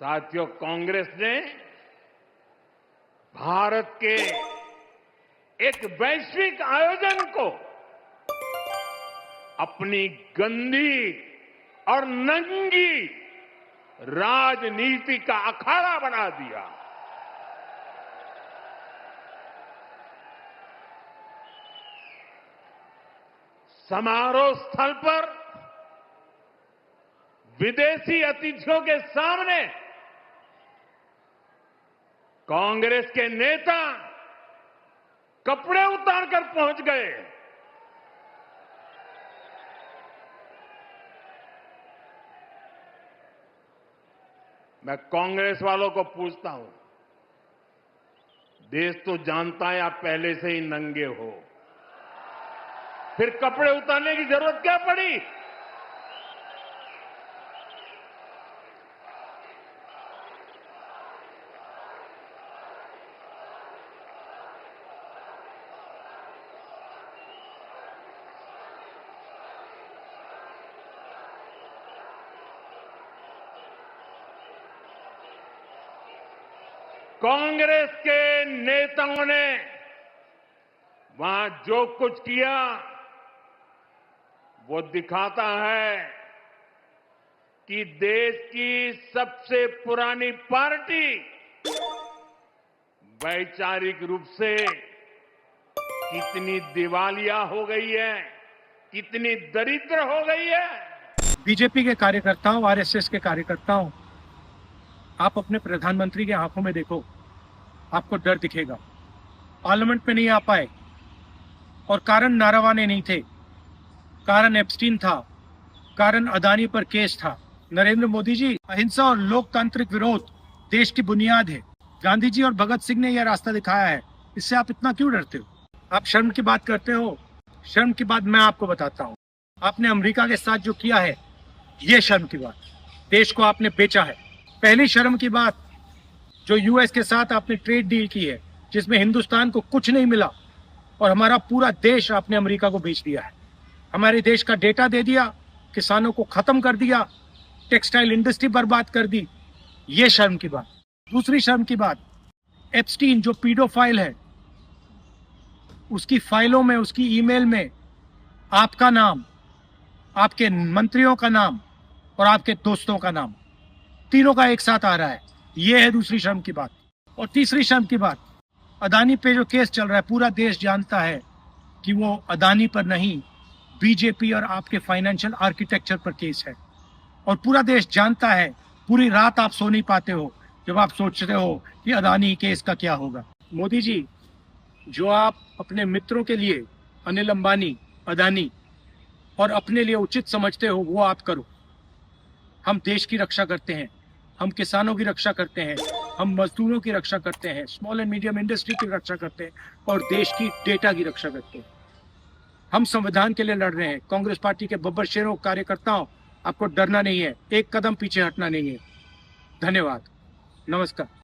साथियों, कांग्रेस ने भारत के एक वैश्विक आयोजन को अपनी गंदी और नंगी राजनीति का अखाड़ा बना दिया। समारोह स्थल पर विदेशी अतिथियों के सामने कांग्रेस के नेता कपड़े उतारकर पहुंच गए। मैं कांग्रेस वालों को पूछता हूं, देश तो जानता है आप पहले से ही नंगे हो, फिर कपड़े उतारने की जरूरत क्या पड़ी? कांग्रेस के नेताओं ने वहां जो कुछ किया वो दिखाता है कि देश की सबसे पुरानी पार्टी वैचारिक रूप से कितनी दिवालिया हो गई है, कितनी दरिद्र हो गई है। बीजेपी के कार्यकर्ताओं, आरएसएस के कार्यकर्ताओं, आप अपने प्रधानमंत्री की आंखों में देखो, आपको डर दिखेगा। पार्लियामेंट में नहीं आ पाए और कारण नारावाने नहीं थे, कारण एप्स्टीन था, कारण अदानी पर केस था। नरेंद्र मोदी जी, अहिंसा और लोकतांत्रिक विरोध देश की बुनियाद है। गांधी जी और भगत सिंह ने यह रास्ता दिखाया है, इससे आप इतना क्यों डरते हो? आप शर्म की बात करते हो। शर्म की बात मैं आपको बताता हूँ। आपने अमेरिका के साथ जो किया है, ये शर्म की बात। देश को आपने बेचा है। पहली शर्म की बात, जो यूएस के साथ आपने ट्रेड डील की है, जिसमें हिंदुस्तान को कुछ नहीं मिला और हमारा पूरा देश आपने अमेरिका को बेच दिया है। हमारे देश का डेटा दे दिया, किसानों को खत्म कर दिया, टेक्सटाइल इंडस्ट्री बर्बाद कर दी। ये शर्म की बात। दूसरी शर्म की बात, एप्स्टीन जो पीडोफाइल है, उसकी फाइलों में, उसकी ईमेल में आपका नाम, आपके मंत्रियों का नाम और आपके दोस्तों का नाम, तीनों का एक साथ आ रहा है। ये है दूसरी शर्म की बात। और तीसरी शर्म की बात, अदानी पे जो केस चल रहा है, पूरा देश जानता है कि वो अदानी पर नहीं, बीजेपी और आपके फाइनेंशियल आर्किटेक्चर पर केस है। और पूरा देश जानता है, पूरी रात आप सो नहीं पाते हो जब आप सोचते हो कि अदानी केस का क्या होगा। मोदी जी, जो आप अपने मित्रों के लिए, अनिल अंबानी, अदानी, और अपने लिए उचित समझते हो, वो आप करो। हम देश की रक्षा करते हैं, हम किसानों की रक्षा करते हैं, हम मजदूरों की रक्षा करते हैं, स्मॉल एंड मीडियम इंडस्ट्री की रक्षा करते हैं और देश की डेटा की रक्षा करते हैं। हम संविधान के लिए लड़ रहे हैं। कांग्रेस पार्टी के बब्बर शेरों, कार्यकर्ताओं, आपको डरना नहीं है, एक कदम पीछे हटना नहीं है। धन्यवाद, नमस्कार।